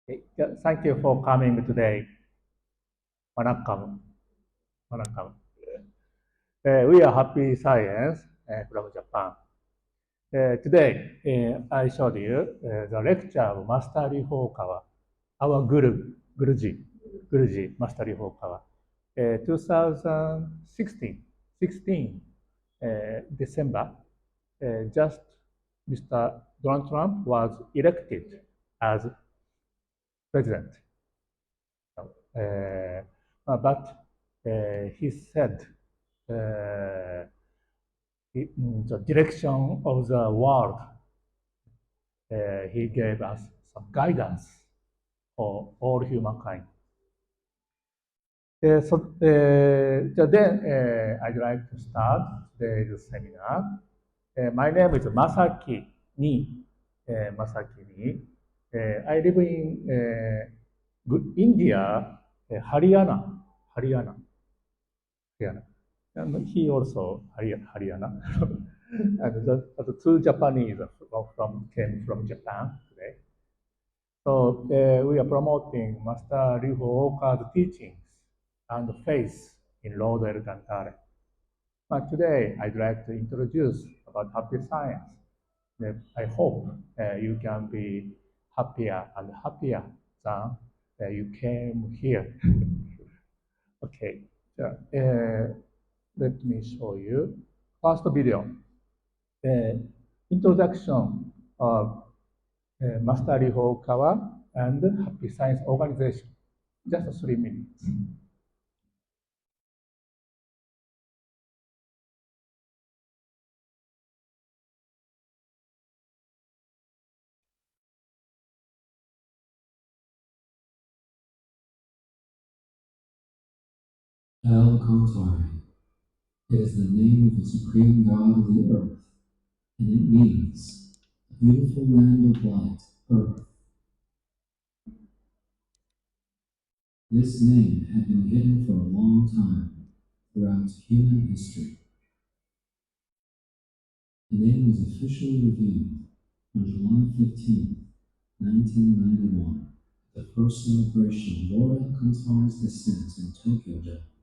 Thank you for coming today. Welcome. Welcome. We are Happy Science from Japan. Today, I showed you the lecture of Master Hokawa, our Guruji, Master Hokawa. 2016, December, just Mr. Donald Trump was elected as president. But he said the direction of the world. He gave us some guidance for all humankind. I'd like to start today's seminar. My name is Masaki Ni. I live in India, Haryana. And he also Haryana. And the two Japanese came from Japan today. So we are promoting Master Ryuho Oka's teachings and faith in Lord El Cantare. But today I'd like to introduce about happy science. I hope you can be happier and happier than you came here. Okay, so, let me show you. First video, introduction of Master Ryuho Okawa and Happy Science Organization. Just 3 minutes. El Cantare. It is the name of the supreme God of the earth, and it means a beautiful land of light, earth. This name had been hidden for a long time throughout human history. The name was officially revealed on July 15, 1991, at the first celebration of Lord El Cantare's descent in Tokyo, Japan.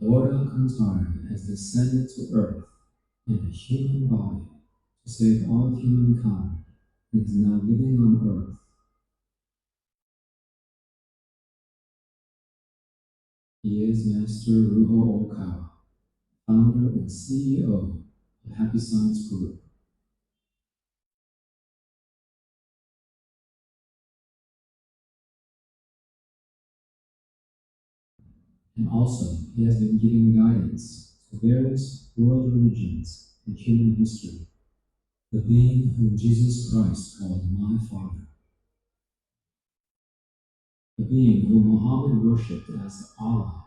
Lord El Cantare has descended to earth in a human body to save all humankind and is now living on earth. He is Master Ryuho Okawa, founder and CEO of Happy Science Group. And also, he has been giving guidance to various world religions and human history, the being whom Jesus Christ called my Father, the being whom Muhammad worshipped as Allah,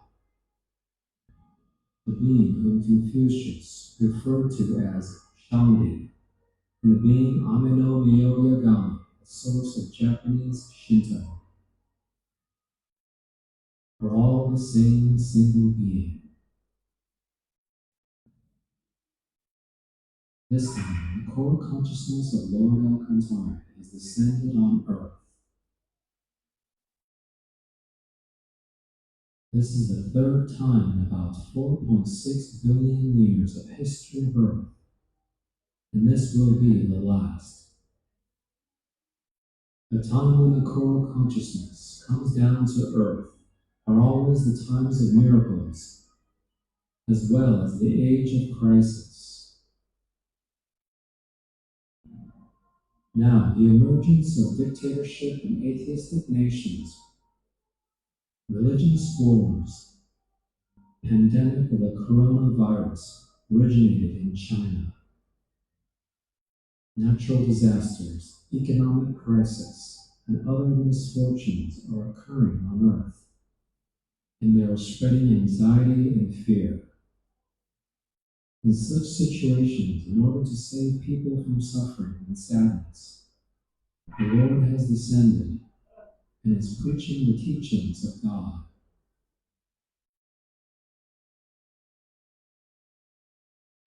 the being whom Confucius referred to as Shangdi, and the being Ameno Myoyagami, the source of Japanese Shinto, are all the same single being. This time, the core consciousness of Lord El Cantare has descended on earth. This is the third time in about 4.6 billion years of history of Earth, and this will be the last. The time when the core consciousness comes down to Earth are always the times of miracles, as well as the age of crisis. Now, the emergence of dictatorship in atheistic nations, religious wars, pandemic of the coronavirus originated in China. Natural disasters, economic crisis, and other misfortunes are occurring on Earth, and they are spreading anxiety and fear. In such situations, in order to save people from suffering and sadness, The Lord has descended and is preaching the teachings of God.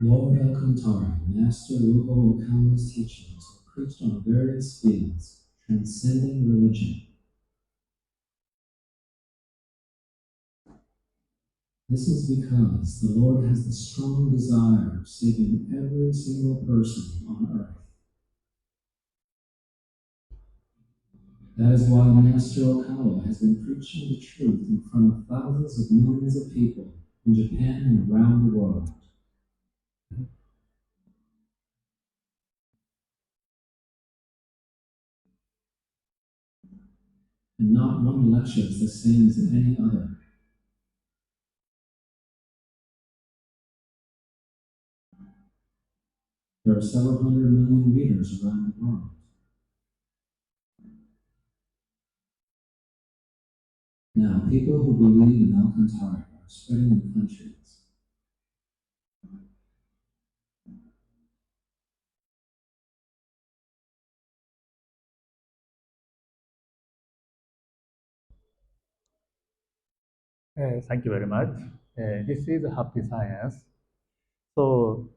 Lord Alcantara, Master Ruho Okawa's teachings are preached on various fields, transcending religion. This is because the Lord has the strong desire of saving every single person on earth. That is why Master Okawa has been preaching the truth in front of thousands of millions of people in Japan and around the world. And not one lecture is the same as any other. There are several hundred million readers around the world. Now, people who believe in Alcantara are spreading in countries. Thank you very much. This is Happy Science. So,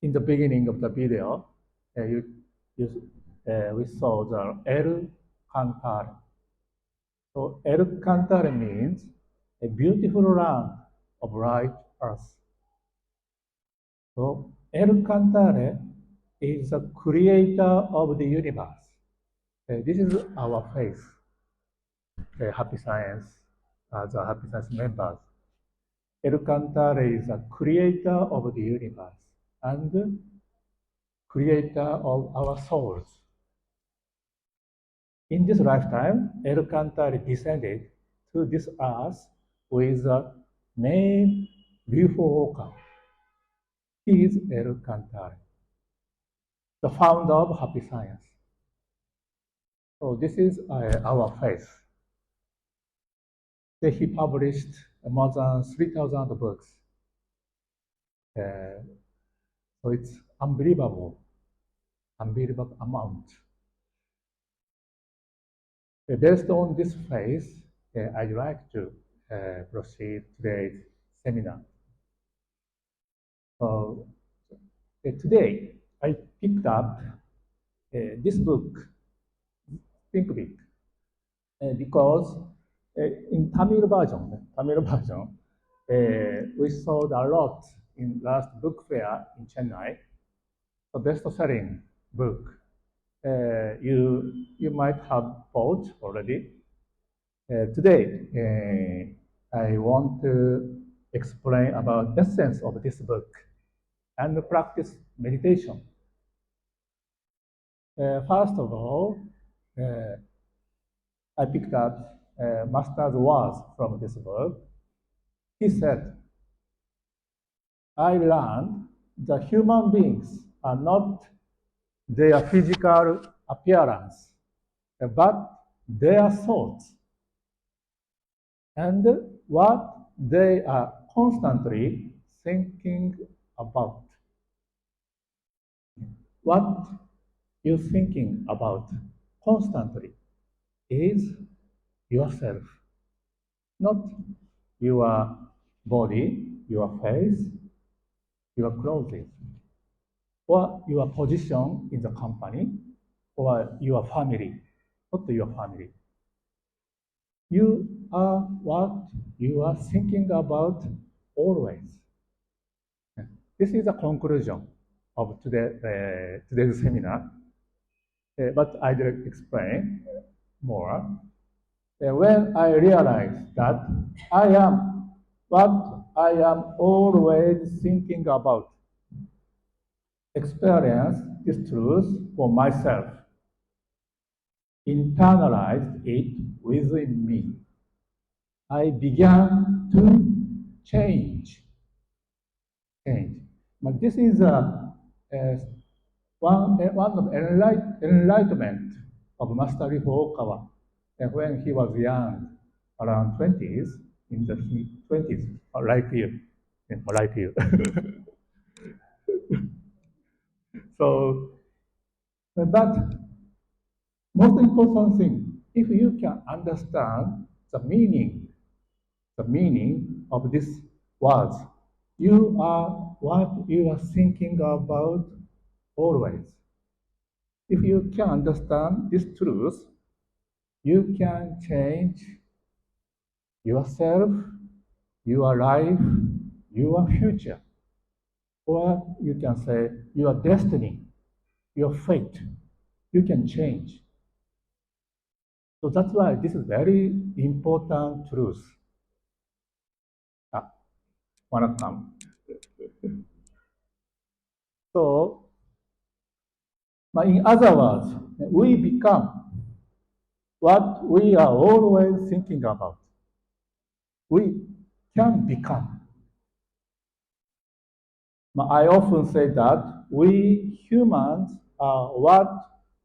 in the beginning of the video, we saw the El Cantar. So, El Cantar means a beautiful land of bright earth. So, El Cantare is the creator of the universe. This is our faith, Happy Science, as a Happy Science members. El Cantare is the creator of the universe and creator of our souls. In this lifetime, El Cantare descended to this earth with the name Ryuho. He is El Cantare, the founder of Happy Science. So this is our faith. He published more than 3,000 books. So it's unbelievable amount. Based on this faith, I'd like to proceed today's seminar. So today, I picked up this book, ThinkBig, because in Tamil version, we sold a lot in last book fair in Chennai. A best-selling book. You might have bought already. Today, I want to explain about the essence of this book and practice meditation. First of all, I picked up Master's words from this book. He said, I learned that human beings are not their physical appearance, but their thoughts and what they are constantly thinking about. What you're thinking about constantly is yourself, not your body, your face, your clothes, or your position in the company, or your family, not your family. You are what you are thinking about always. This is the conclusion of today's seminar, but I will explain more. When I realized that I am what I am always thinking about, experience this truth for myself, internalized it within me. I began to change. But this is one of enlightenment of Master Rifo when he was young, around 20s, in the 20s, like you, like you. So, but most important thing, if you can understand the meaning of these words, you are what you are thinking about always. If you can understand this truth, you can change yourself, your life, your future. Or you can say your destiny, your fate. You can change. So that's why this is very important truth. Ah, welcome. So, in other words, we become what we are always thinking about. We can become. I often say that we humans are what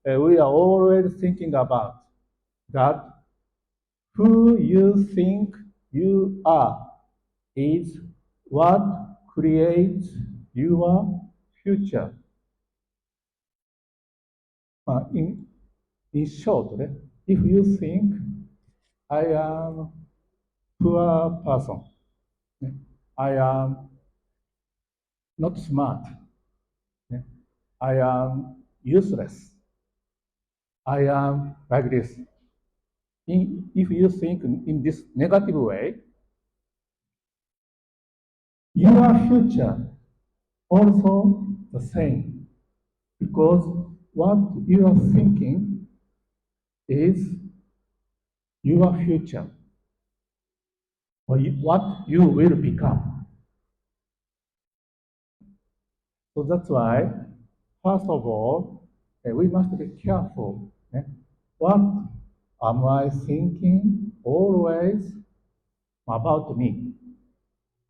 we are always thinking about. That who you think you are is what creates your future. In short, if you think I am poor person, I am not smart, I am useless, I am like this. If you think in this negative way, your future also the same, because what you are thinking is your future, or what you will become. So that's why, first of all, we must be careful. What am I thinking always about me?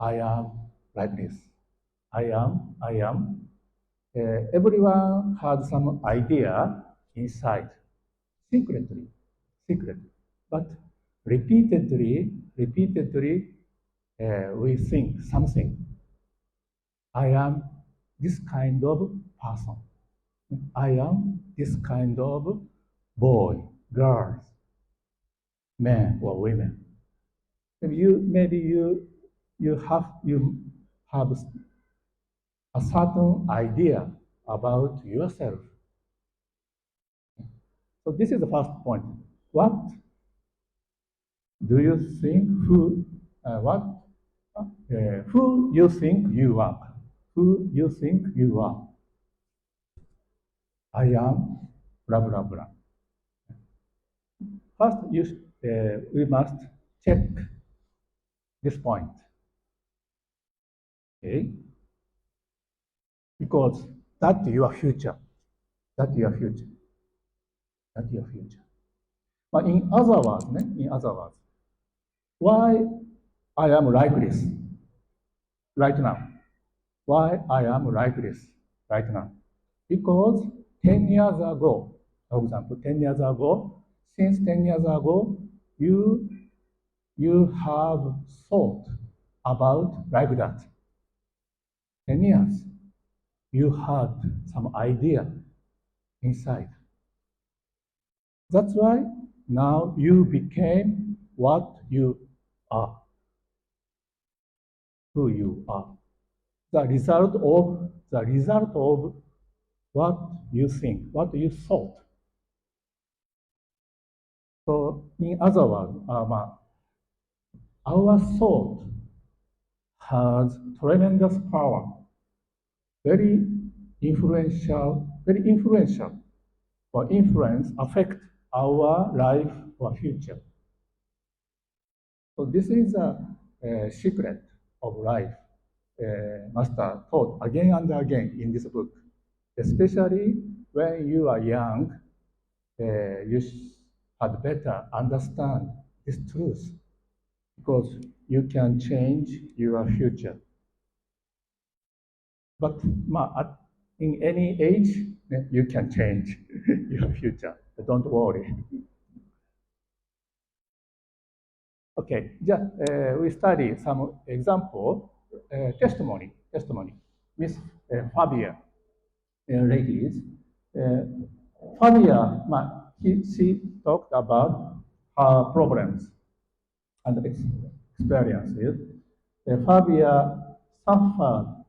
I am like this. I am. Everyone has some idea inside, secretly. But repeatedly, we think something. I am this kind of person. I am this kind of boy, girls, men or women. Maybe you have a certain idea about yourself. So this is the first point. What do you think? Who you think you are? Who you think you are? I am blah blah blah. First, we must check this point, okay? Because that's your future. That's your future. That's your future. But in other words, why I am like this right now? Why I am like this right now? Because 10 years ago, for example, 10 years ago, since 10 years ago, you have thought about like that. 10 years, you had some idea inside. That's why now you became what you are, who you are. The result of what you think, what you thought. So in other words, our thought has tremendous power, very influential, or influence affect our life or future. So this is a secret of life. Master taught again and again in this book, especially when you are young, you had better understand this truth, because you can change your future. But in any age, you can change your future. Don't worry. Okay, we study some example testimony. Miss Fabia, ladies. Fabia, she talked about her problems and experiences. Fabia suffered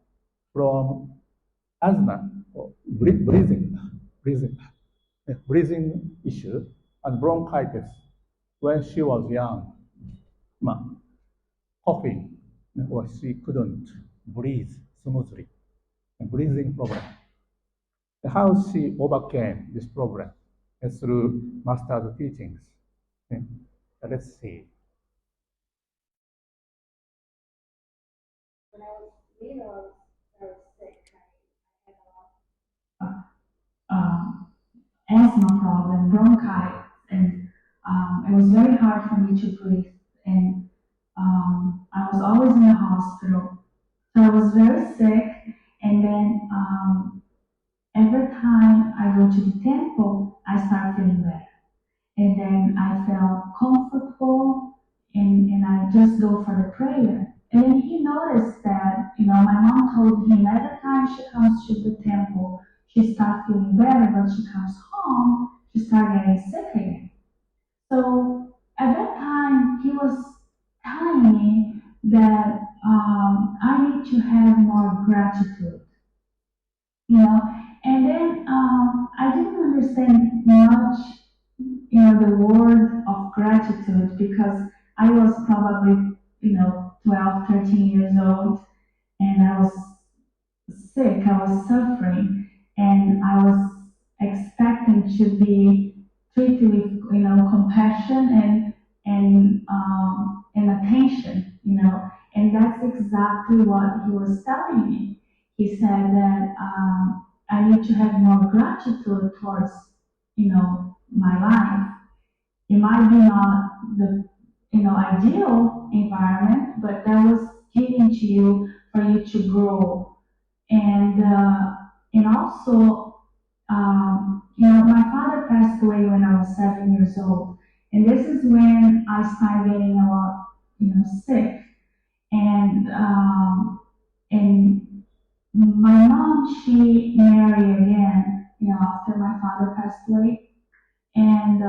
from asthma, or breathing, breathing issue, and bronchitis when she was young. Coughing, or she couldn't breathe smoothly, a breathing problem. How she overcame this problem through master's teachings. Let's see. When I was little, I was sick. I had a lot of asthma problem, bronchitis, and it was very hard for me to breathe. And I was always in the hospital. So I was very sick, and then every time I go to the temple, I start feeling better. And then I felt comfortable, and I just go for the prayer. And then he noticed that, my mom told him every time she comes to the temple, she starts feeling better, but she comes home, she starts getting sick again. So at that time, he was telling me that I need to have more gratitude, and then I didn't understand much, the word of gratitude because I was probably, 12, 13 years old, and I was sick, I was suffering, and I was expecting to be treated with, compassion and attention, and that's exactly what he was telling me. He said that I need to have more gratitude towards, my life. It might be not the, ideal environment, but that was given to you for you to grow, and also, my father passed away when I was 7 years old, and this is when I started getting a lot, sick, and my mom, she married again, after my father passed away, and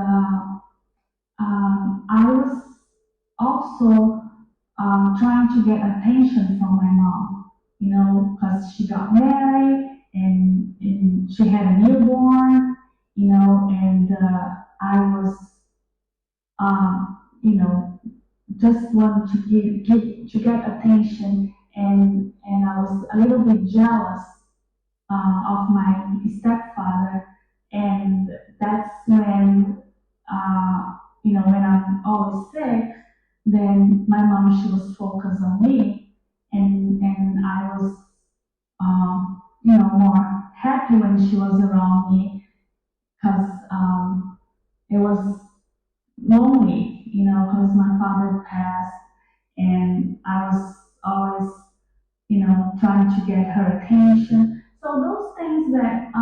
I was also trying to get attention from my mom, because she got married and she had a newborn, and I was, you know, just want to to get attention, and I was a little bit jealous of my stepfather, and that's when, when I'm always sick, then my mom, she was focused on me, and I was, more happy when she was around me, because it was lonely, because my father passed, and I was always, trying to get her attention. So those things that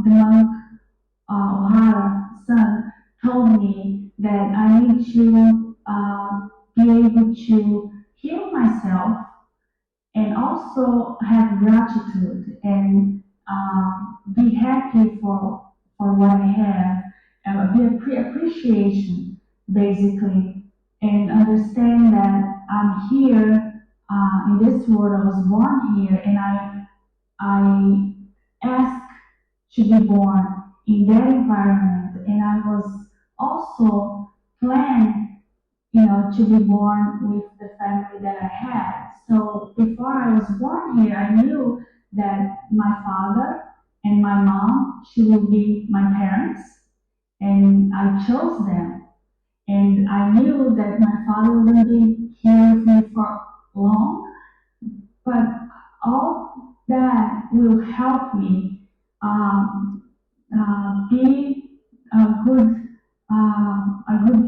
the monk O'Hara son told me that I need to be able to heal myself and also have gratitude and be happy for what I have, and appreciation basically, and understand that I'm here in this world. I was born here, and I asked to be born in that environment, and I was also planned, to be born with the family that I had. So before I was born here, I knew that my father and my mom, she will be my parents, and I chose them. And I knew that my father wouldn't be here with me for long, but all that will help me be a good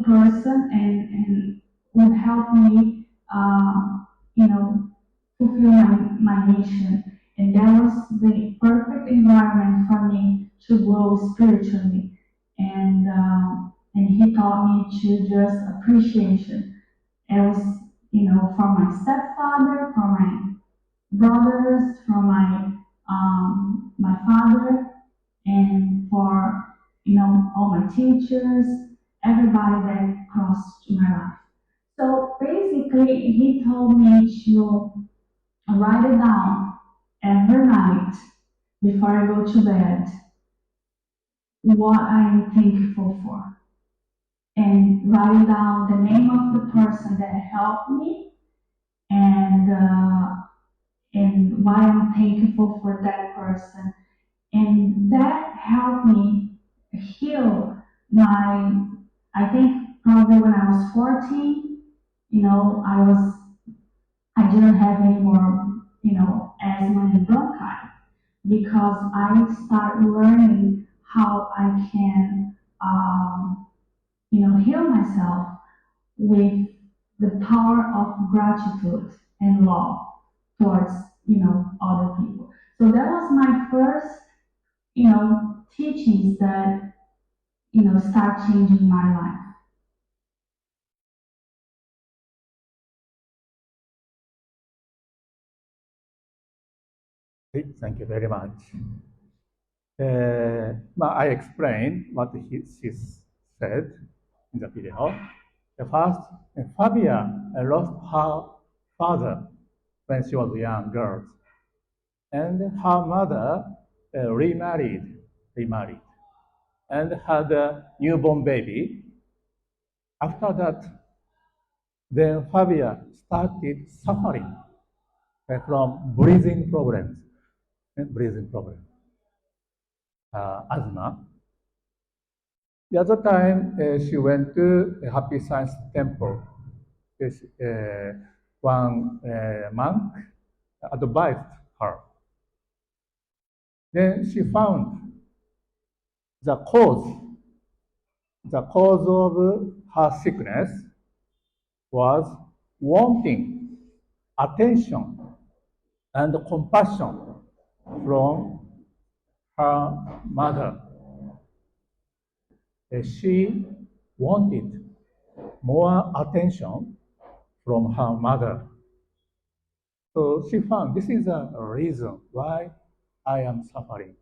person, and would help me, you know, fulfill my mission. And that was the perfect environment for me to grow spiritually. And he taught me to just appreciation. It was, for my stepfather, for my brothers, for my father, and for, teachers, everybody that crossed my life. So basically, he told me to write it down every night before I go to bed what I'm thankful for, and write down the name of the person that helped me, and why I'm thankful for that person. And that helped me heal my, I think probably when I was 14, I didn't have any more, asthma and bronchi, because I started learning how I can, heal myself with the power of gratitude and love towards, other people. So that was my first, teachings that, start changing my life. Thank you very much. I explained what she said in the video. First, Fabia lost her father when she was a young girl, and her mother remarried, and had a newborn baby. After that, then Fabia started suffering from breathing problems, asthma. The other time, she went to a Happy Science Temple. One monk advised her. Then she found the cause of her sickness was wanting attention and compassion from her mother. She wanted more attention from her mother. So she found this is a reason why I am suffering.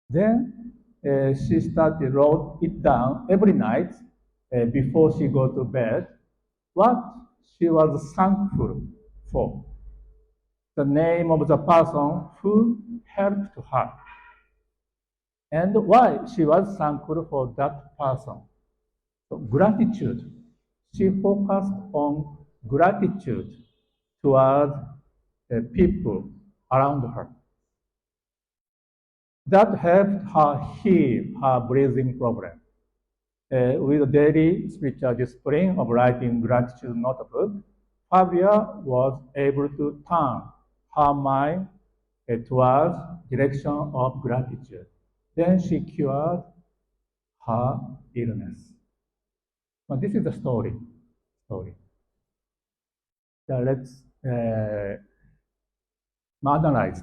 Then she started wrote it down every night before she go to bed what she was thankful for, the name of the person who helped her, and why she was thankful for that person. So gratitude. She focused on gratitude toward people around her. That helped her heal her breathing problem. With a daily spiritual discipline of writing gratitude notebook, Fabia was able to turn her mind towards direction of gratitude. Then she cured her illness. But this is the story. So let's analyze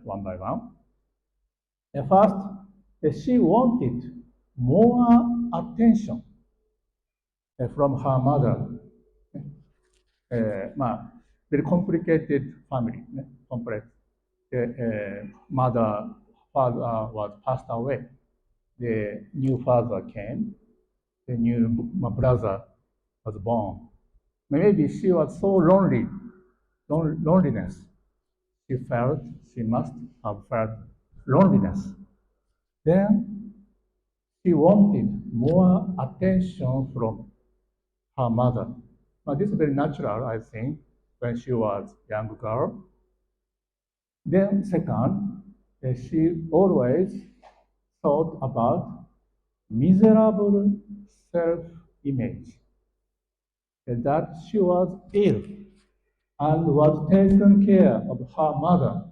one by one. First, she wanted more attention from her mother. Very complicated family, complex. Father was passed away. The new father came. The new brother was born. Maybe she was so loneliness. She must have felt loneliness. Then she wanted more attention from her mother. But this is very natural, I think, when she was a young girl. Then second, she always thought about miserable self-image, that she was ill and was taking care of her mother.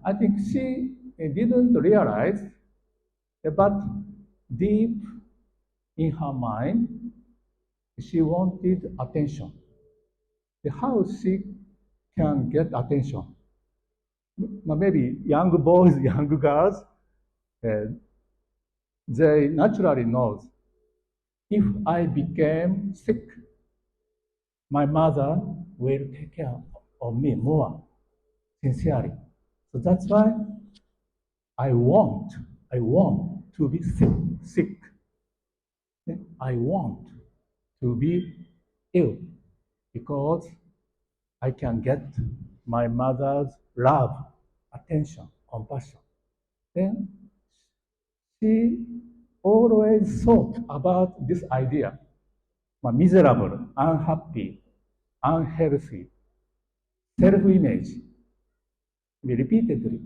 I think she didn't realize, but deep in her mind, she wanted attention. How she can get attention? Maybe young boys, young girls, they naturally know if I became sick, my mother will take care of me more sincerely. So that's why I want to be sick. I want to be ill because I can get my mother's love, attention, compassion. Then she always thought about this idea, miserable, unhappy, unhealthy, self-image. Repeatedly,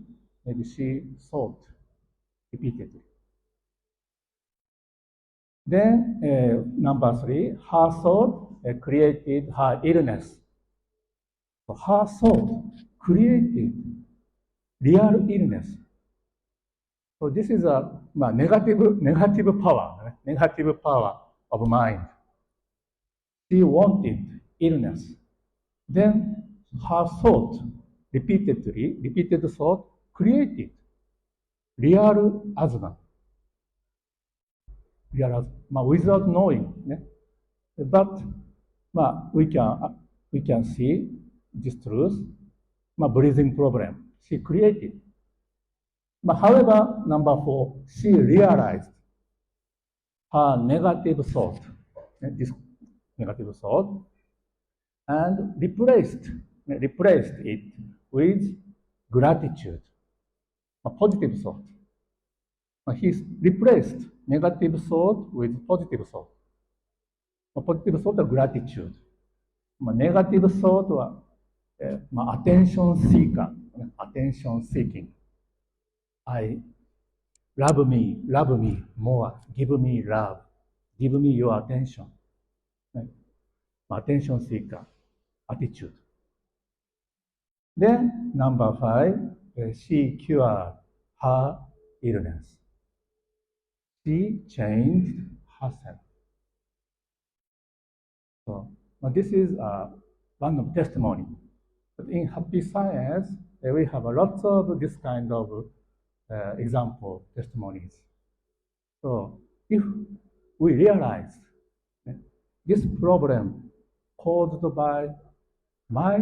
maybe she thought repeatedly. Then, number 3, her thought created her illness. So her thought created real illness. So this is a negative power of mind. She wanted illness. Then her thought, repeated thought, created real asthma. Without knowing. But we can see this truth. Breathing problem she created. However, number 4, she realized her negative thought, this negative thought, and replaced it with gratitude, a positive thought. He replaced negative thought with positive thought. Positive thought is gratitude. Negative thought was attention seeking. Love me more, give me love, give me your attention. Attention seeker attitude. Then, number 5, she cured her illness. She changed herself. So, this is one of testimony. But in happy science, we have lots of this kind of example testimonies. So, if we realize this problem caused by my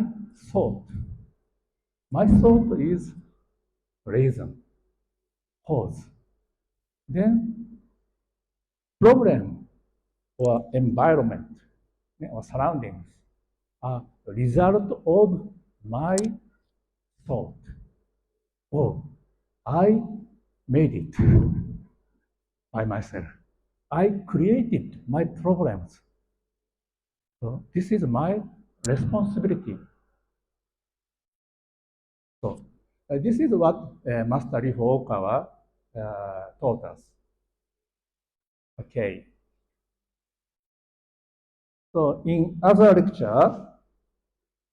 thought is reason, cause, then problem or environment or surroundings are the result of my thought. I made it by myself. I created my problems. So this is my responsibility. So this is what Master Furukawa taught us. Okay. So in other lecture,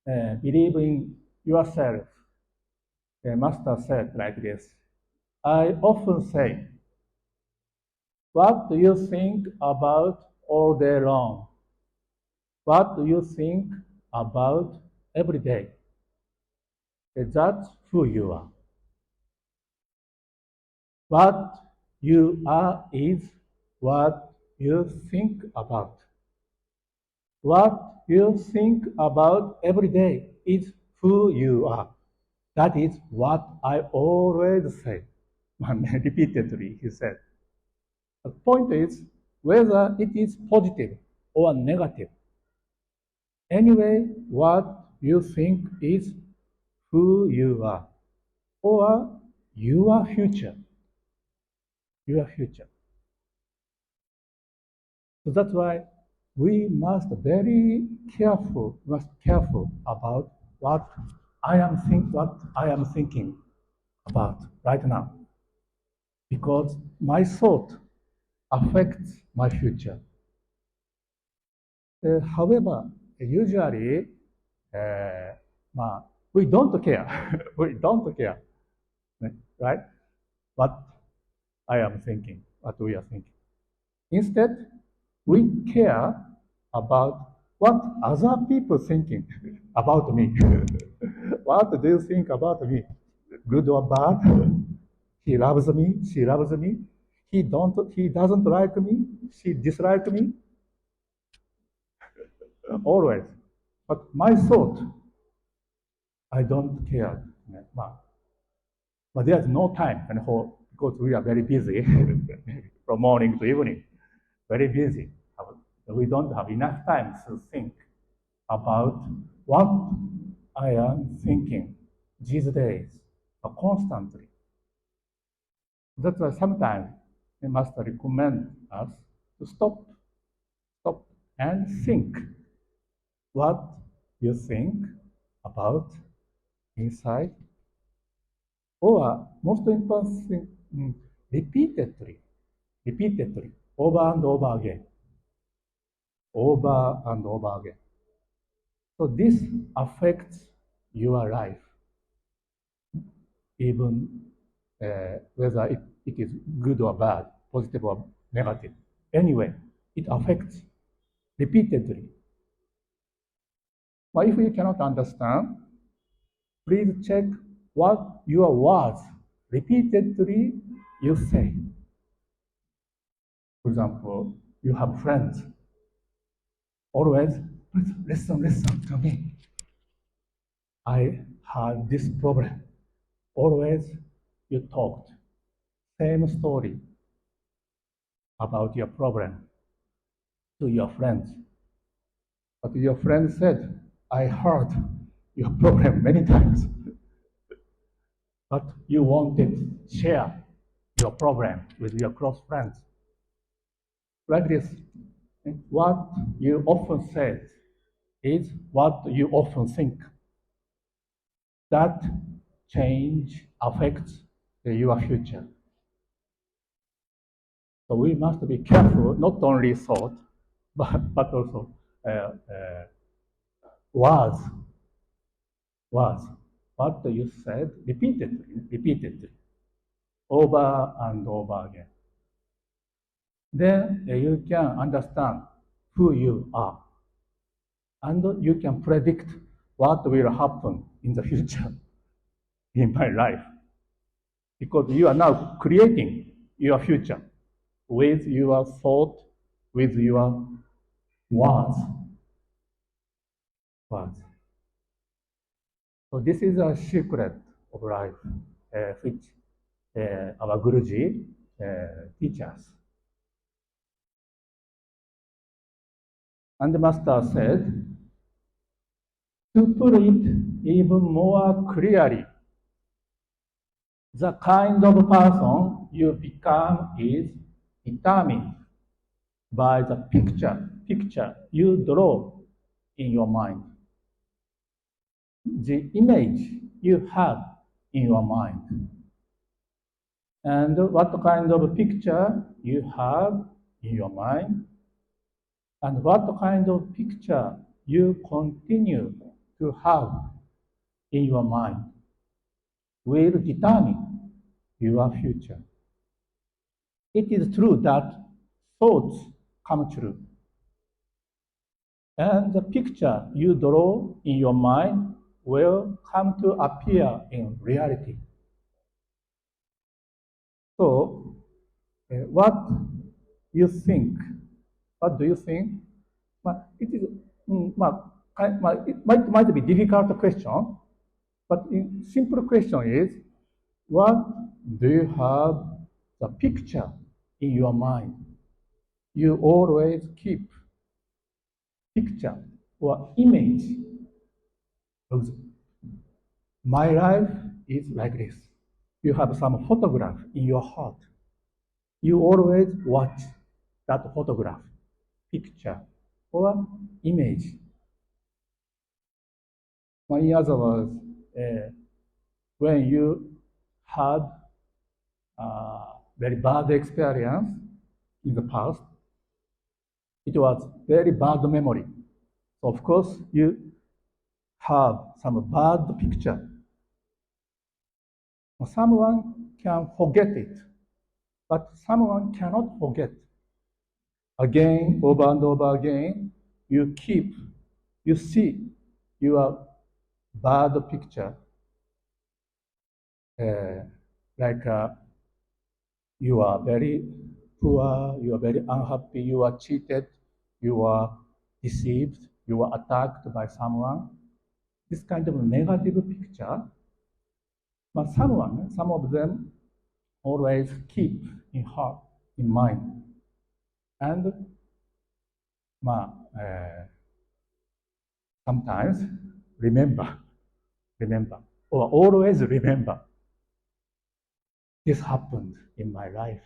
believe in yourself. The master said like this. I often say, what do you think about all day long? What do you think about every day? That's who you are. What you are is what you think about. What you think about every day is who you are. That is what I always say. Repeatedly, he said. The point is whether it is positive or negative. Anyway, what you think is who you are, or your future. Your future. So that's why we must very careful about what I am thinking about right now, because my thought affects my future. However, usually, we don't care. We don't care, right? What I am thinking, what we are thinking. Instead, we care about what other people thinking about me. What do you think about me? Good or bad? He loves me, she loves me. He doesn't like me, she dislikes me. Always. But my thought, I don't care. But there's no time because we are very busy from morning to evening, very busy. We don't have enough time to think about what I am thinking these days constantly. That's why sometimes we must recommend us to stop and think what you think about inside, or most important thing, repeatedly, over and over again, over and over again. So this affects your life, even whether it is good or bad, positive or negative. Anyway, it affects repeatedly. But if you cannot understand, please check what your words repeatedly you say. For example, you have friends. Always, listen to me. I had this problem. Always you talked. Same story about your problem to your friends. But your friend said, I heard your problem many times. But you wanted to share your problem with your close friends. Like this, what you often said is what you often think. That change affects your future. So we must be careful, not only thought, but also words. Words. What you said repeatedly, over and over again. Then you can understand who you are. And you can predict what will happen in the future in my life. Because you are now creating your future with your thought, with your words. So this is a secret of life, which our Guruji teach us. And the master said, to put it even more clearly, the kind of person you become is determined by the picture you draw in your mind. The image you have in your mind. And what kind of picture you have in your mind, and what kind of picture you continue to have in your mind will determine your future. It is true that thoughts come true. And the picture you draw in your mind will come to appear in reality. So, what you think? What do you think? It is, it might be difficult question, but in simple question is, what do you have the picture in your mind? You always keep picture or image of my life is like this. You have some photograph in your heart. You always watch that photograph, picture, or image. In other words, when you had a very bad experience in the past, it was very bad memory. So of course, you have some bad picture. Someone can forget it, but someone cannot forget. Again, over and over again, you see your bad picture, like you are very poor, you are very unhappy, you are cheated, you are deceived, you are attacked by someone. This kind of negative picture, but some of them always keep in heart, in mind, and sometimes remember, or always remember this happened in my life,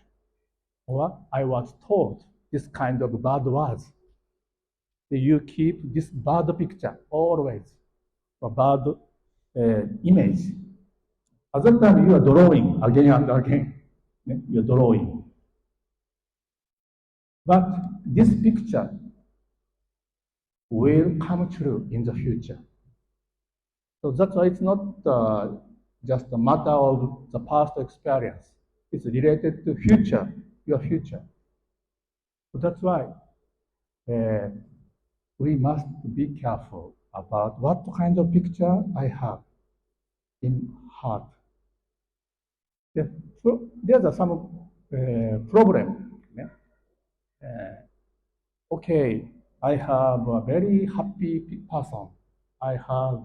or I was told this kind of bad words. You keep this bad picture always, a bad image. At that time, you are drawing again and again. You're drawing. But this picture will come true in the future. So that's why it's not just a matter of the past experience. It's related to future, your future. So that's why we must be careful about what kind of picture I have in heart. There's some problem. Okay, I have a very happy person. I have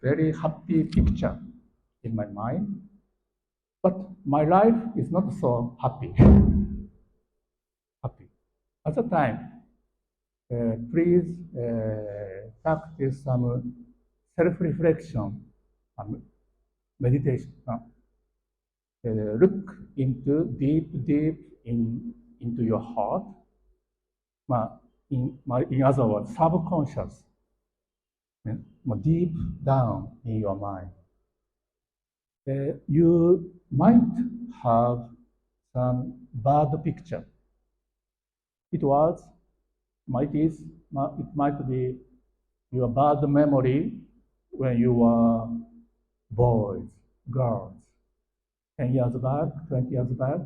very happy picture in my mind, but my life is not so happy. At the time, please practice some self-reflection, meditation. Look into into your heart. In other words, subconscious, deep down in your mind. You might have some bad picture. It might be your bad memory when you were boys, girls, 10 years back, 20 years back,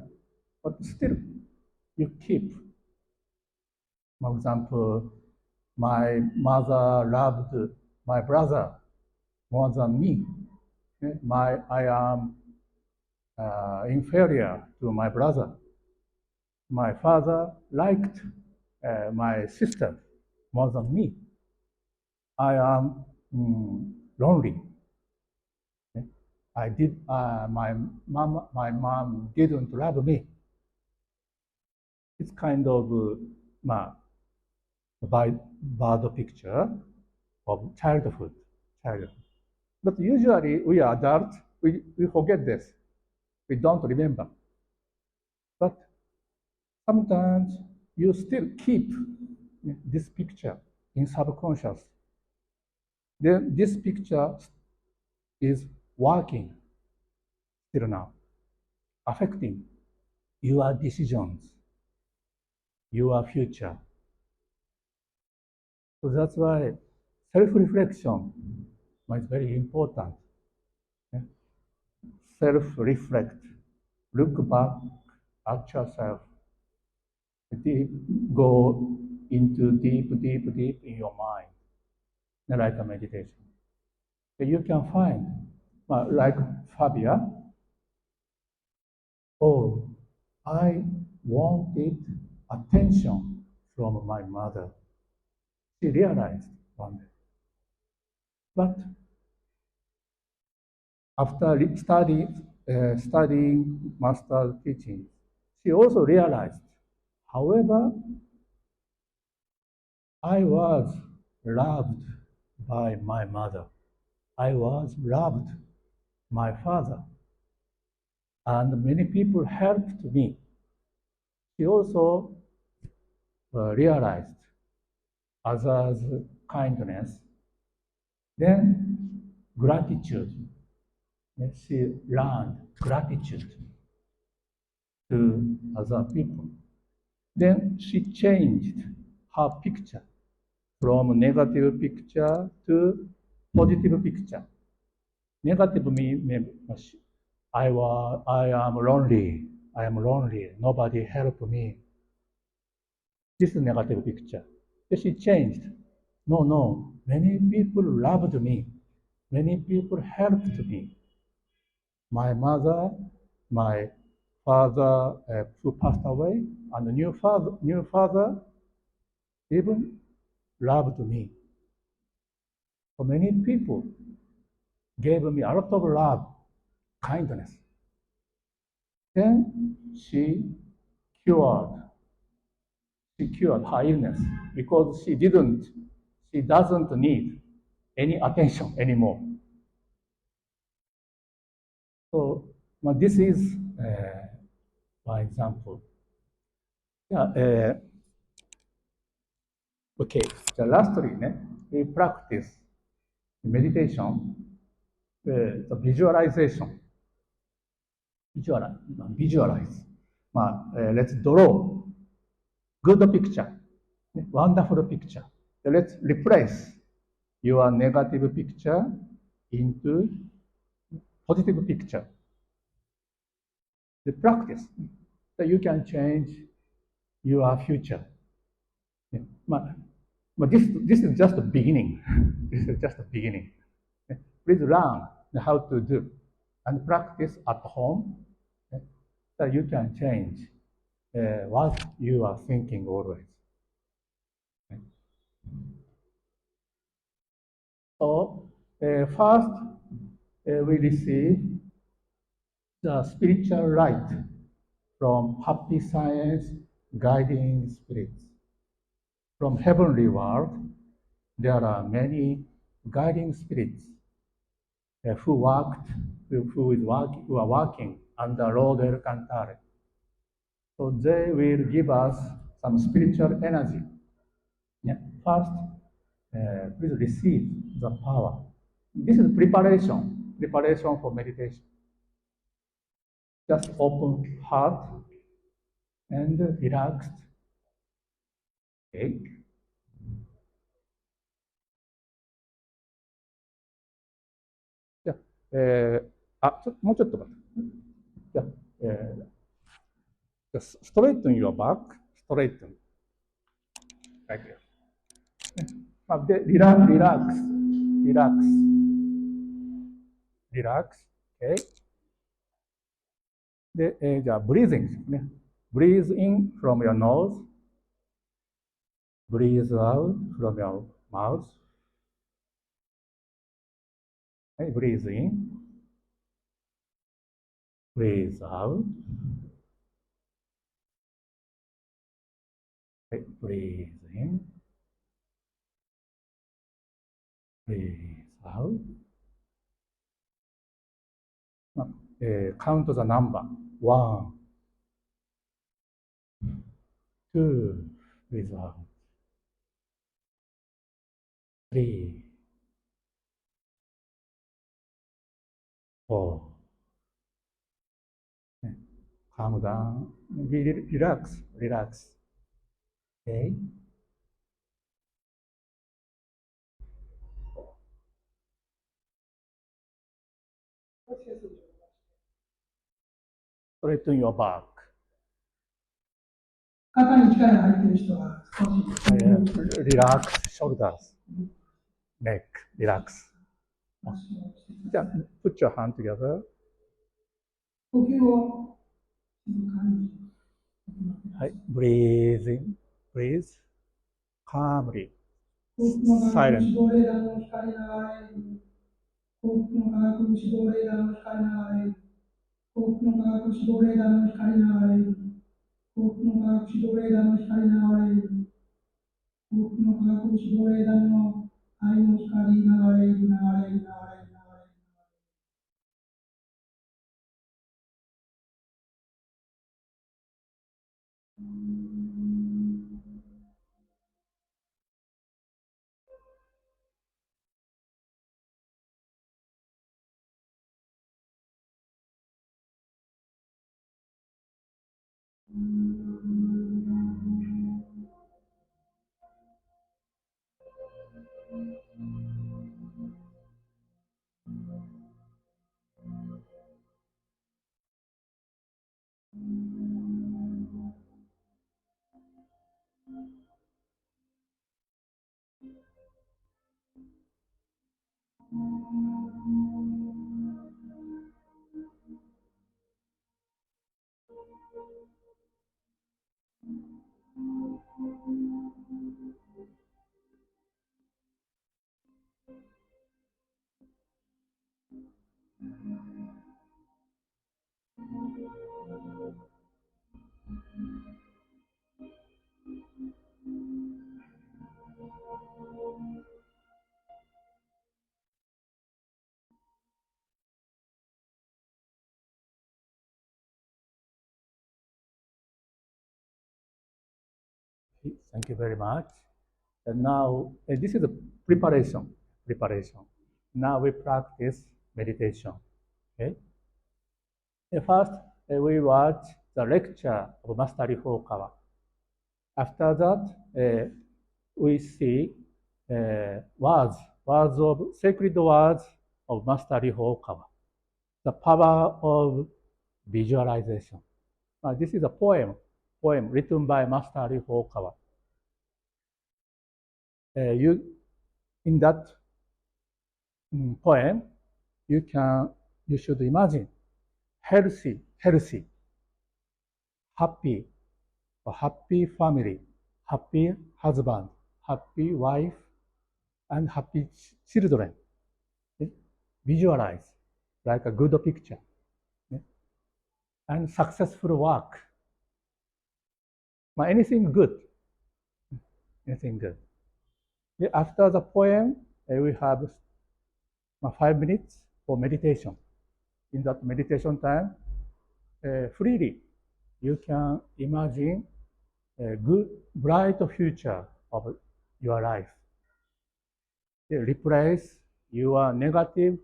but still you keep. For example, my mother loved my brother more than me. I am inferior to my brother. My father liked my sister more than me. I am lonely. My mom didn't love me. It's kind of bad picture of childhood. But usually we are adults, we forget this. We don't remember. But sometimes you still keep this picture in subconscious. Then this picture is working still now, affecting your decisions, your future. So that's why self-reflection is very important. Self-reflect, look back at yourself, go into deep in your mind, like a meditation. You can find, like Fabia, oh, I wanted attention from my mother. She realized one day. But after studying master teaching, she also realized, however, I was loved by my mother. I was loved by my father. And many people helped me. She also realized others' kindness. Then gratitude. She learned gratitude to other people. Then she changed her picture from negative picture to positive picture. Negative means I am lonely. I am lonely. Nobody helped me. This is negative picture. Then she changed. No. Many people loved me. Many people helped me. My mother, my father who passed away, and the new father even loved me. So many people gave me a lot of love, kindness. Then she cured her illness because she doesn't need any attention anymore. So this is one example. Yeah, okay. So lastly, we practice meditation, the visualization. Visualize. Let's draw good picture, wonderful picture. Let's replace your negative picture into positive picture. The practice that you can change your future. This is just the beginning. This is just the beginning. Please learn how to do and practice at home that you can change what you are thinking always. So first, we receive the spiritual light from happy science guiding spirits. From heavenly world, there are many guiding spirits who are working under Lord El Cantare. So they will give us some spiritual energy. Yeah. First, please receive the power. This is preparation for meditation. Just open heart and relaxed. Okay. じゃあ、もうちょっと待って。じゃあ、straighten your back, straighten. Like this. で、relax. Okay. で、じゃあ、breathing ですね。Breathe in from your nose. Breathe out from your mouth. はい、breathe in. Breathe out. はい、breathe in. Breathe out. Count the number. 1, 2, breathe out. 3, 4. Calm down. Relax. Okay. Straighten your back. 肩に力が入っている人は少し Relax shoulders. Neck. Relax. じゃあ、put your hand together. 呼吸を静かに。はい。Breathe in. Breathe. Calmly. 幸福の科学指導レーダーの光流れ幸福の科学指導レーダーの光流れ幸福の科学指導レーダーの光流れ幸福の科学指導レーダーの光流れ幸福の科学指導レーダーの愛の光流れ Thank you very much. And now, this is a preparation. Preparation. Now we practice meditation. Okay. First, we watch the lecture of Master Ryokawa. After that, we see words of sacred words of Master Ryokawa. The power of visualization. This is a poem written by Master Ryokawa. In that poem, you should imagine healthy, happy, a happy family, happy husband, happy wife, and happy children. Visualize like a good picture. And successful work. Anything good. Anything good. After the poem, we have 5 minutes for meditation. In that meditation time, freely you can imagine a good, bright future of your life. Replace your negative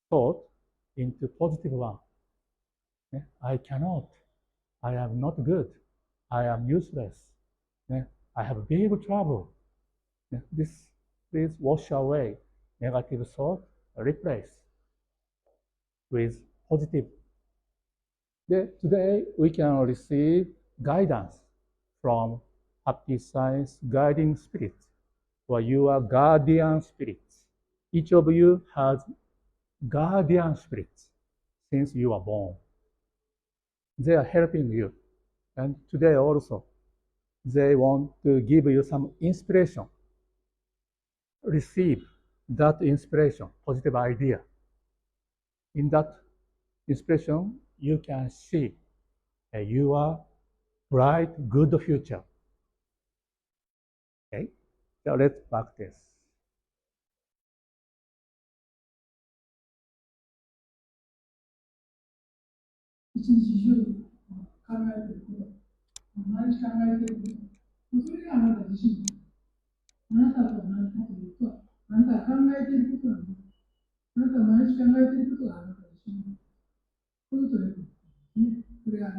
thought into positive one. I cannot. I am not good. I am useless. I have big trouble. This, please wash away negative thought, replace with positive. Today we can receive guidance from happy science guiding spirits or your guardian spirits. Each of you has guardian spirits since you were born. They are helping you. And today also, they want to give you some inspiration. Receive that inspiration, positive idea. In that inspiration, you can see your bright, good future. Okay, so let's practice. 一日中考えていること、毎日考えていること、それがあなた自身。あなたとは何かというと、あなたが考えていることなんです。あなたが毎日考えていることがあなた自身。こういうことですね。これが、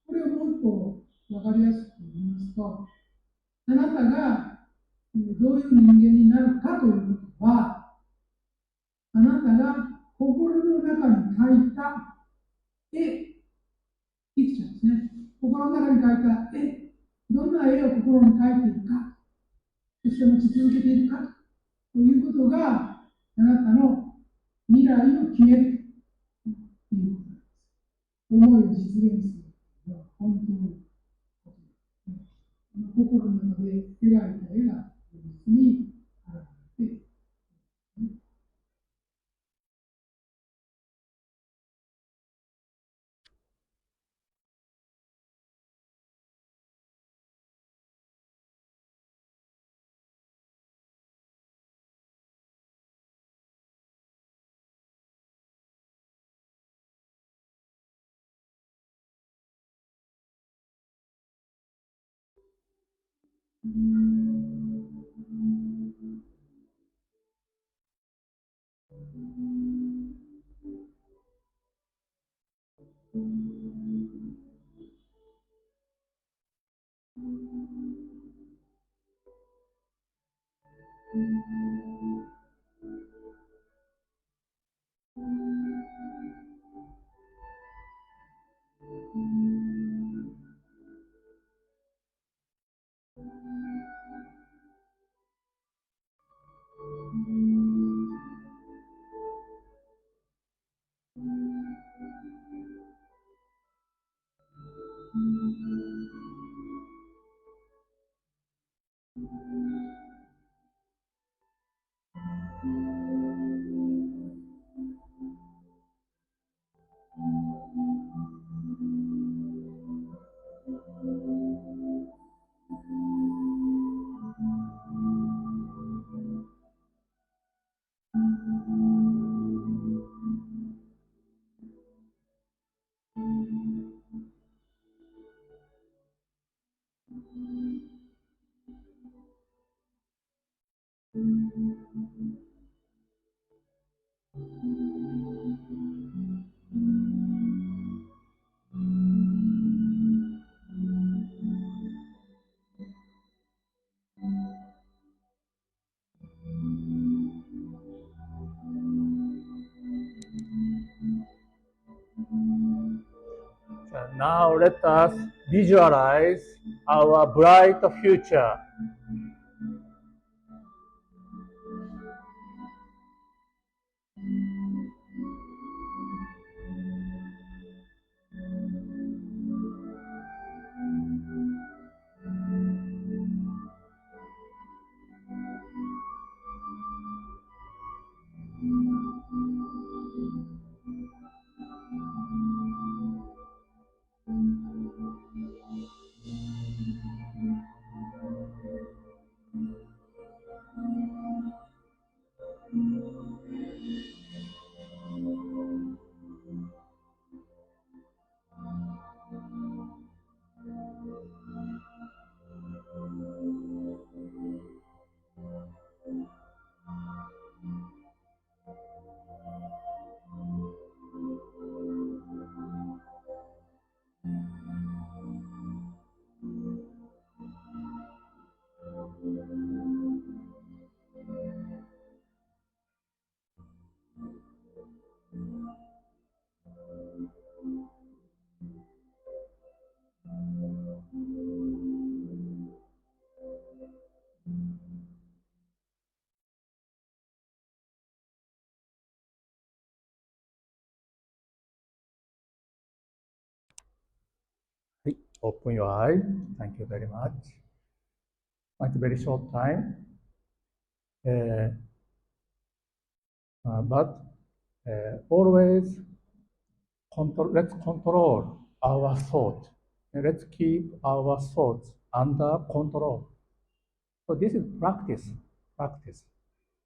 これをもう一歩分かりやすく言いますと、あなたがどういう人間になるかということは、あなたが心の中に描いた絵、ピクチャーですね。心の中に描いた絵、どんな絵を心に描いているか、そして持ち続けているかということが、あなたの未来を決めるということです。思いを実現するのは本当に心の中で描いた絵が現実に現れている。So now let us visualize our bright future. Open your eye. Thank you very much. It's a very short time, but always let's control our thought. Let's keep our thoughts under control. So this is practice.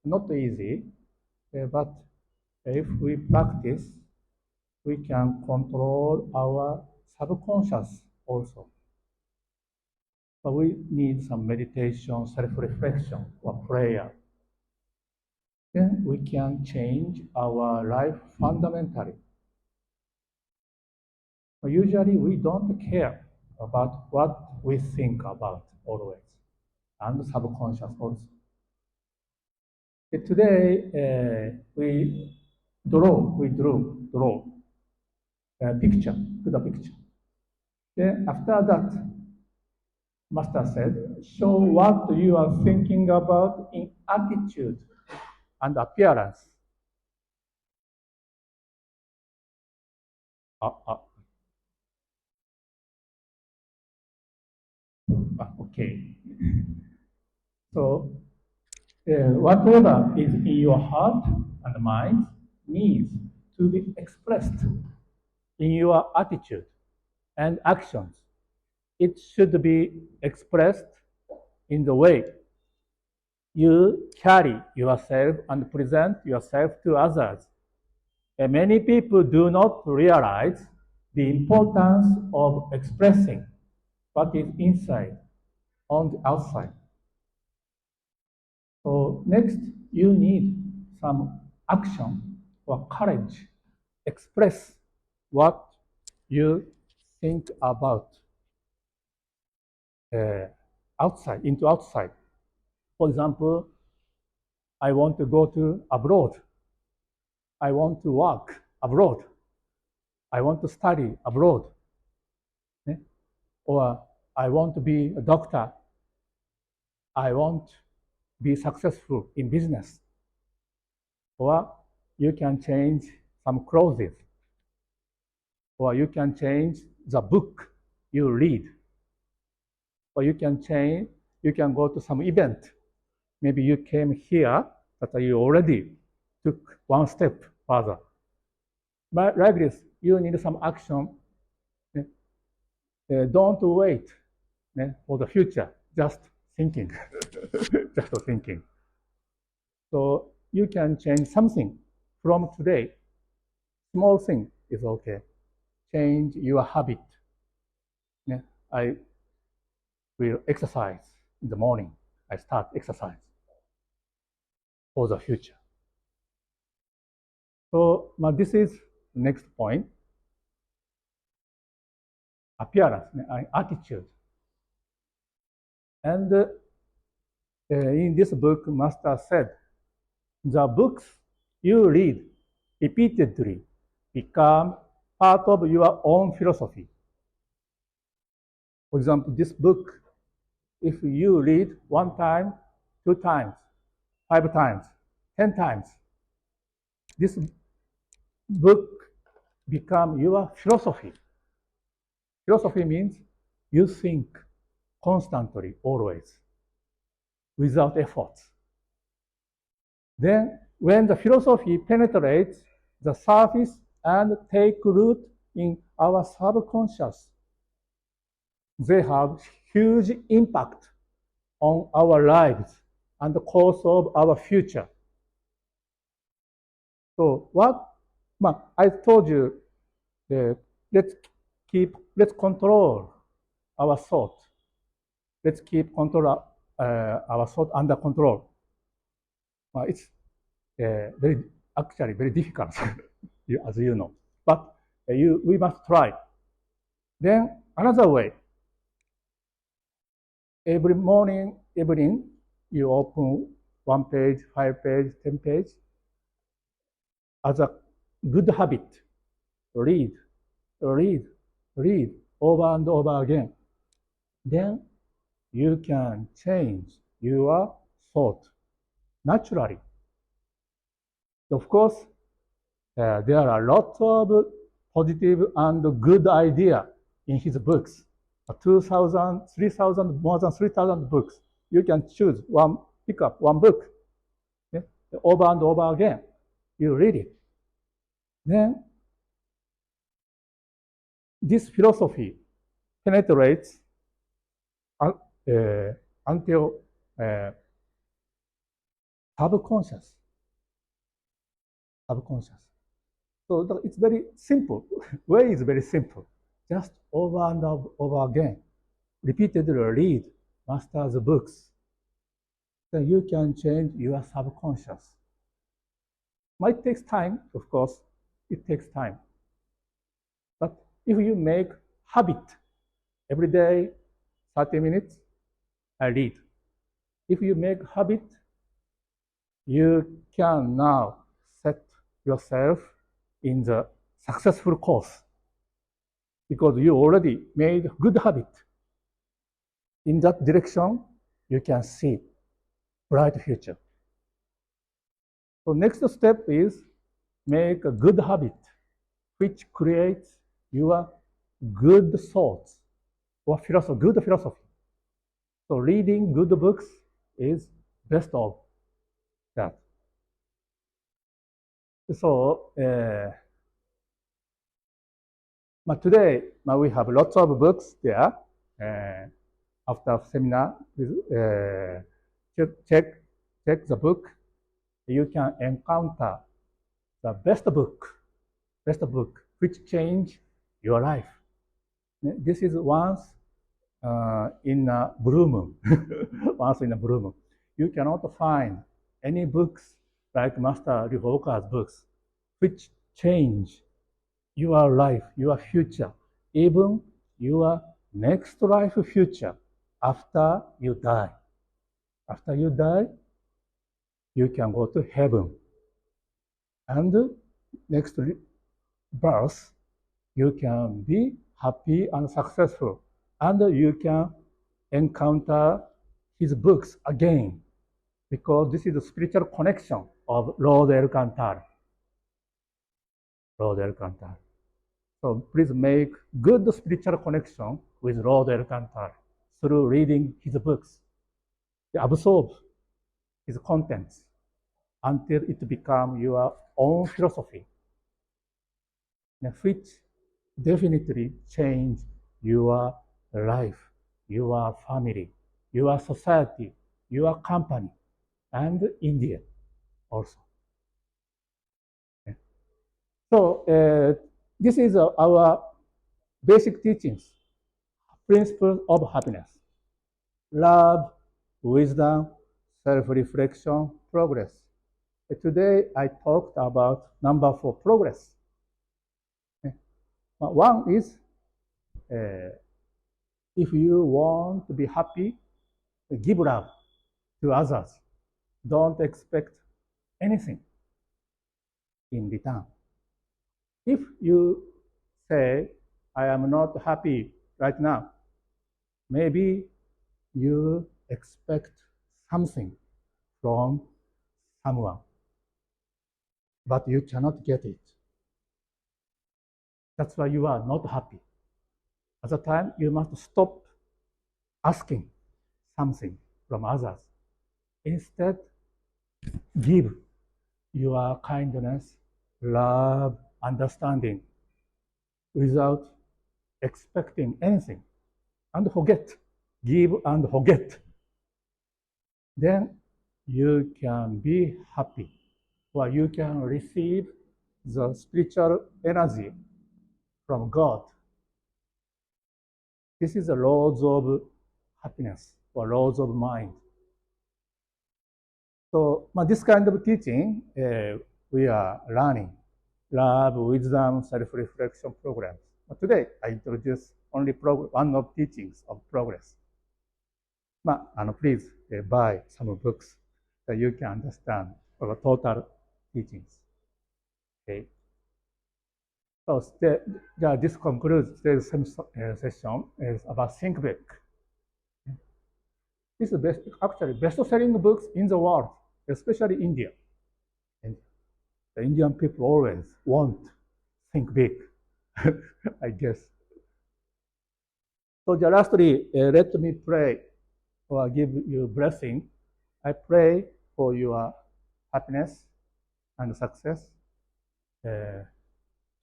Not easy, but if we practice, we can control our subconscious also. But we need some meditation, self-reflection, or prayer. Then we can change our life fundamentally. But usually we don't care about what we think about always, and subconscious also. Today we draw a picture, to the picture. Then after that, Master said, show what you are thinking about in attitude and appearance. Okay. So whatever is in your heart and mind needs to be expressed in your attitude and actions. It should be expressed in the way you carry yourself and present yourself to others. And many people do not realize the importance of expressing what is inside on the outside. So next, you need some action or courage. Express what you think about outside, into outside. For example, I want to go to abroad. I want to work abroad. I want to study abroad. Or I want to be a doctor. I want to be successful in business. Or you can change some clothes. Or you can change the book you read. Or you can go to some event. Maybe you came here, but you already took one step further. But like this, you need some action. Don't wait for the future, just thinking, just thinking. So you can change something from today. Small thing is okay. Change your habit. I will exercise in the morning. I start exercise for the future. So this is next point. Appearance, attitude. And in this book, Master said, the books you read repeatedly become part of your own philosophy. For example, this book, if you read 1 time, 2 times, 5 times, 10 times, this book become your philosophy. Philosophy means you think constantly, always, without effort. Then, when the philosophy penetrates the surface and take root in our subconscious, they have huge impact on our lives and the course of our future. So I told you, let's control our thought. Let's keep control our thought under control. It's actually very difficult, as you know. But we must try. Then another way. Every morning, evening, you open 1 page, 5 page, 10 page. As a good habit, read, read, read over and over again. Then you can change your thought naturally. Of course, there are lots of positive and good ideas in his books. 2,000, 3,000, more than 3,000 books. You can choose pick up one book, over and over again. You read it. Then this philosophy penetrates until subconscious. So it's very simple. Way is very simple. Just over and over again. Repeatedly read master's books. Then you can change your subconscious. Might take time, of course. It takes time. But if you make habit, every day, 30 minutes, I read. If you make habit, you can now set yourself in the successful course because you already made good habit. In that direction, you can see bright future. So next step is make a good habit which creates your good thoughts or philosophy, good philosophy. So reading good books is best of that. So today we have lots of books there. After seminar, check the book. You can encounter the best book which change your life. This is once in a blue moon. Once in a blue moon. You cannot find any books like Master Ryoka's books which change your life, your future, even your next life future after you die. After you die, you can go to heaven. And next birth, you can be happy and successful. And you can encounter his books again, because this is the spiritual connection of Lord El Cantar. Lord El Cantar. So please make good spiritual connection with Lord El Cantar through reading his books. Absorb his contents until it becomes your own philosophy, which definitely change your life, your family, your society, your company, and India also. So this is our basic teachings, principles of happiness: love, wisdom, self-reflection, progress. Today, I talked about number 4, progress. One is, if you want to be happy, give love to others. Don't expect anything in return. If you say, I am not happy right now, maybe you expect something from someone, but you cannot get it. That's why you are not happy. At the time, you must stop asking something from others. Instead, give your kindness, love, understanding without expecting anything. And forget. Give and forget. Then you can be happy, or you can receive the spiritual energy from God. This is the laws of happiness or laws of mind. So this kind of teaching we are learning. Love, wisdom, self-reflection programs. But today I introduce only one of teachings of progress. Please buy some books that you can understand our total teachings. Okay. So this concludes today's session is about ThinkBig. This is actually best-selling books in the world, especially India. And the Indian people always want think big, I guess. So lastly, let me pray or give you a blessing. I pray for your happiness and success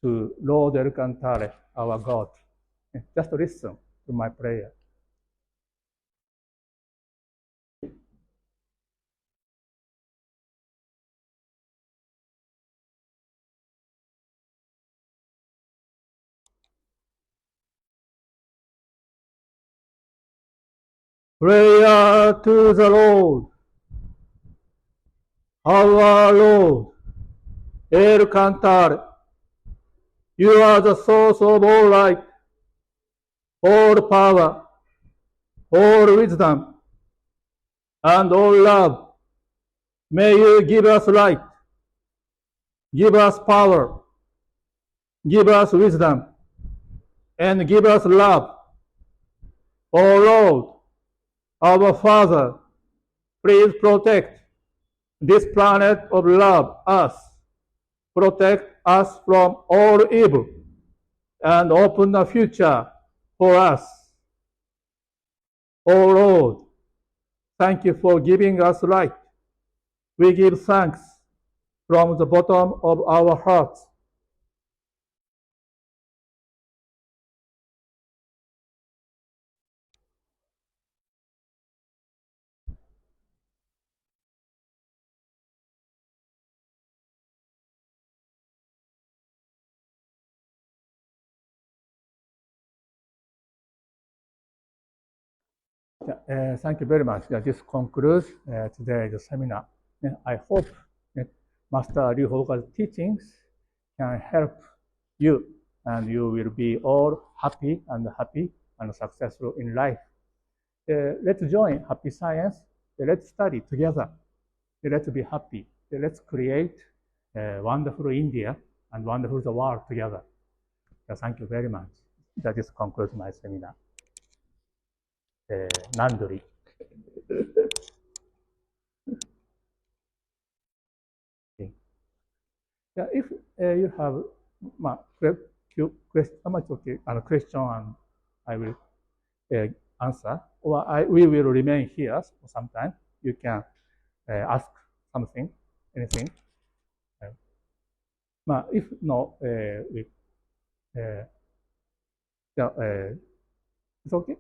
to Lord El Cantare, our God. Just listen to my prayer. Prayer to the Lord, our Lord, El Cantare. You are the source of all light, all power, all wisdom, and all love. May you give us light, give us power, give us wisdom, and give us love. O Lord, our Father, please protect this planet of love, us. Protect us from all evil and open a future for us. O Lord, thank you for giving us light. We give thanks from the bottom of our hearts. Thank you very much. This concludes today's seminar. I hope Master Liu Hoga's teachings can help you, and you will be all happy and successful in life. Let's join Happy Science. Let's study together. Let's be happy. Let's create a wonderful India and wonderful the world together. Thank you very much. This concludes my seminar. Nanduri. Okay. If you have question, and I will answer, or we will remain here for some time. You can ask something, anything. If no, it's okay.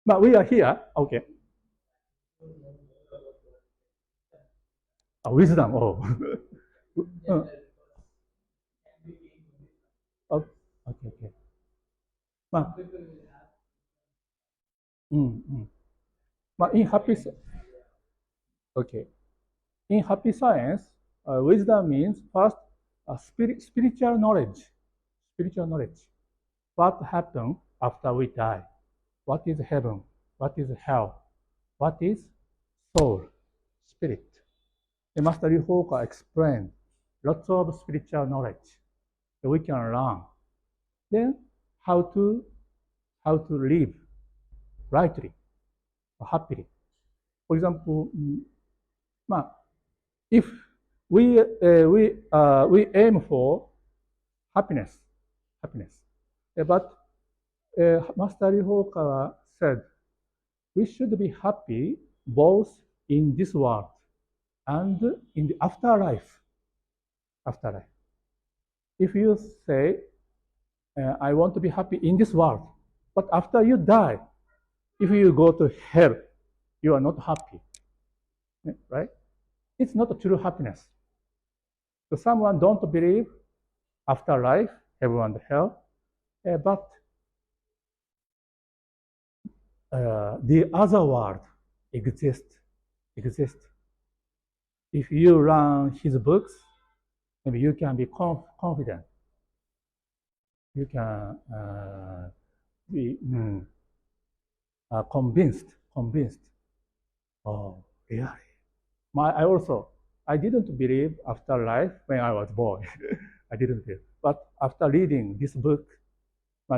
But we are here. Okay. Wisdom. Oh. Okay. In happy. Okay. In happy science, wisdom means first spiritual knowledge. Spiritual knowledge. What happens after we die? What is heaven? What is hell? What is soul? Spirit. The Master Hoka explained lots of spiritual knowledge that we can learn. Then how to live rightly or happily. For example, if we aim for happiness, but Master Hoka said we should be happy both in this world and in the afterlife. If you say, I want to be happy in this world, but after you die, if you go to hell, you are not happy, right? It's not a true happiness. So someone don't believe afterlife, heaven and hell, but the other world exists. If you learn his books, maybe you can be confident. You can be convinced. Oh, really? I didn't believe afterlife when I was born. I didn't believe. But after reading this book,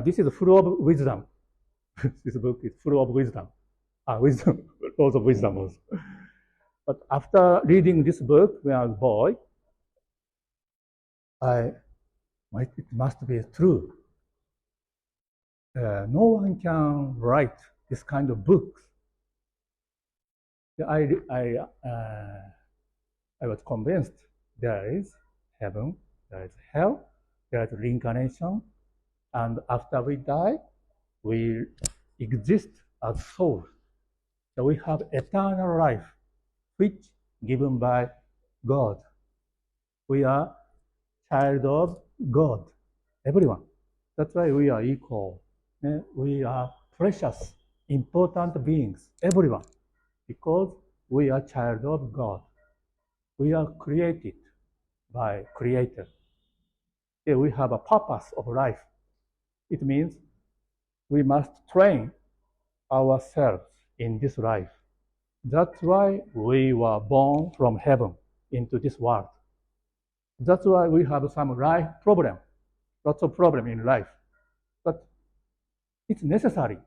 this is full of wisdom. This book is full of wisdom. Wisdom, lots of wisdom also. But after reading this book when I was a boy, it must be true. No one can write this kind of books. I was convinced there is heaven, there is hell, there is reincarnation, and after we die, we exist as souls. So we have eternal life, which given by God. We are child of God, everyone. That's why we are equal. We are precious, important beings, everyone, because we are child of God. We are created by Creator. We have a purpose of life. It means we must train ourselves in this life. That's why we were born from heaven into this world. That's why we have some life problem, lots of problem in life. But it's necessary.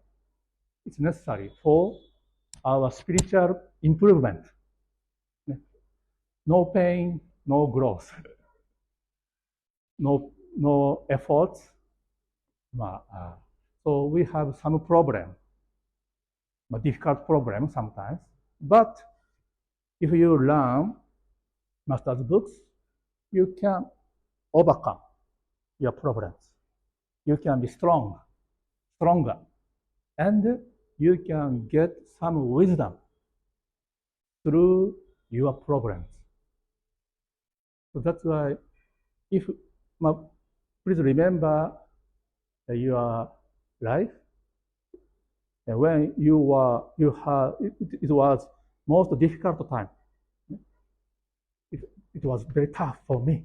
It's necessary for our spiritual improvement. No pain, no growth. No efforts. So we have some problem, difficult problem sometimes. But if you learn master's books, you can overcome your problems. You can be stronger, and you can get some wisdom through your problems. So that's why, please remember your life. And when it was most difficult time. It was very tough for me.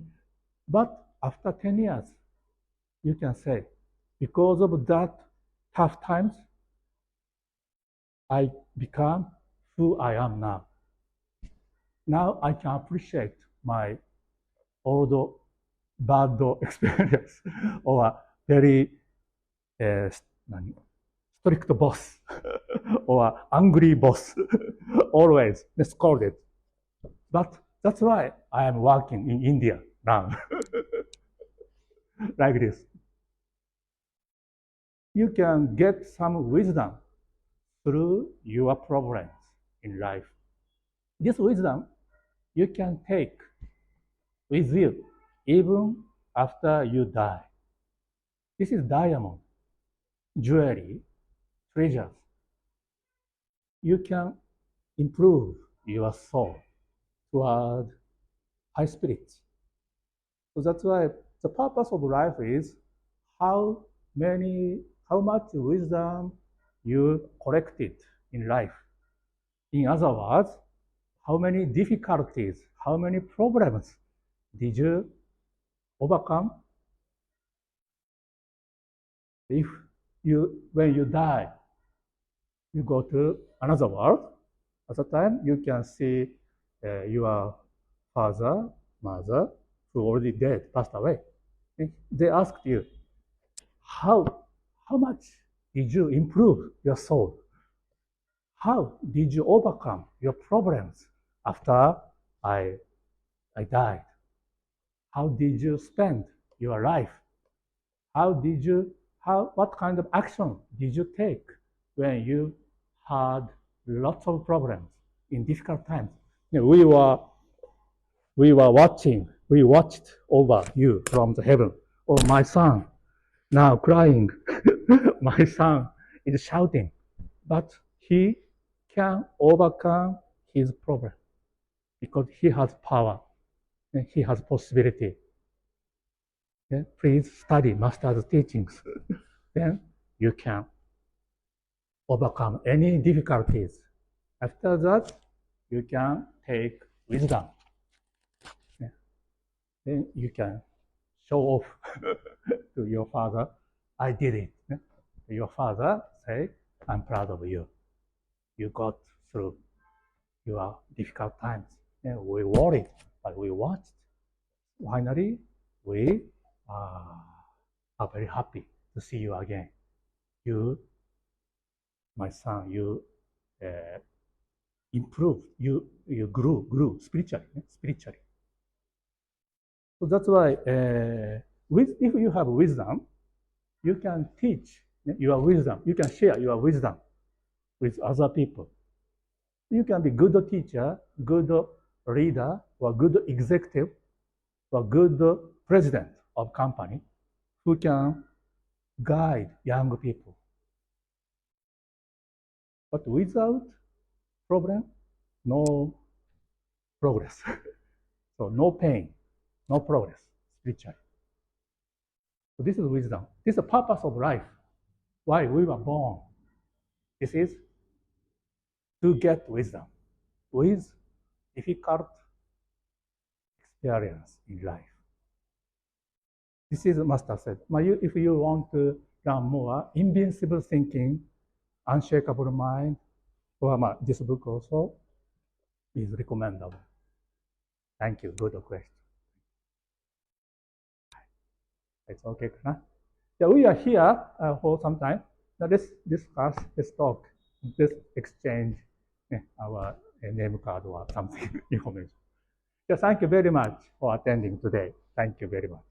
But after 10 years, you can say, because of that tough times, I become who I am now. Now I can appreciate my old bad experience or very strict boss or angry boss, always scolded. But that's why I am working in India now, like this. You can get some wisdom through your problems in life. This wisdom you can take with you even after you die. This is diamond, jewelry, treasures. You can improve your soul toward high spirits. So that's why the purpose of life is how much wisdom you collected in life. In other words, how many difficulties, how many problems did you overcome? If when you die, you go to another world. At the time, you can see your father, mother, who already dead, passed away. They asked you, how much did you improve your soul? How did you overcome your problems after I died? How did you spend your life? What kind of action did you take when you had lots of problems in difficult times? We watched over you from the heaven. Oh, my son, now crying. My son is shouting, but he can overcome his problem because he has power and he has possibility. Yeah? Please study master's teachings. Then you can overcome any difficulties. After that, you can take wisdom. Yeah? Then you can show off to your father, I did it. Yeah? Your father say, I'm proud of you. You got through your difficult times. Yeah, we worried, but we watched. Finally, we are very happy to see you again. You, my son, you improved. You grew spiritually. So that's why, if you have wisdom, you can teach your wisdom. You can share your wisdom with other people. You can be good teacher, good leader, or good executive, or good president of company who can guide young people. But without problem, no progress. So no pain, no progress spiritually. So this is wisdom. This is the purpose of life. Why we were born. This is to get wisdom with difficult experience in life. This is Master said. If you want to learn more, invincible thinking, unshakable mind, or this book also is recommendable. Thank you. Good question. It's okay, huh? Yeah, we are here for some time. Now let's discuss, let's talk, let's exchange our name card or something information. Yeah, thank you very much for attending today. Thank you very much.